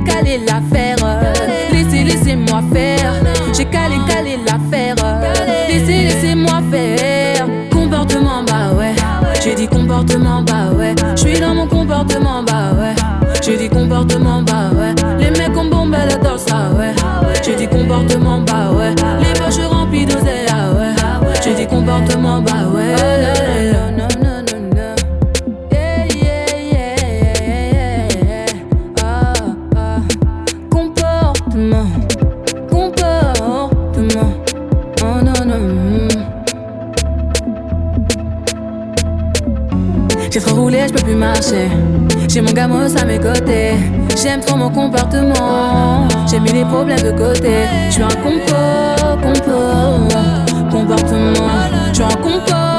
calé l'affaire. Laissez-moi faire. J'ai calé l'affaire. Laissez-moi faire. Comportement, bah ouais. J'ai dit comportement, bah ouais. J'suis dans mon comportement, bah ouais. J'ai dit comportement, bah ouais. Les mecs ont bombé la danse, ah ouais. J'ai dit comportement, bah ouais. Les poches remplies d'oseille, ah ouais. J'ai dit comportement, bah ouais. Non, non, non, non. Yeah, yeah, yeah, yeah. Ah, ah. Comportement. Oh non, non. J'ai trop roulé, j'peux plus marcher. J'ai mon gamos à mes côtés. J'aime trop mon comportement. J'ai mis les problèmes de côté. J'suis un comportement. J'suis un compo.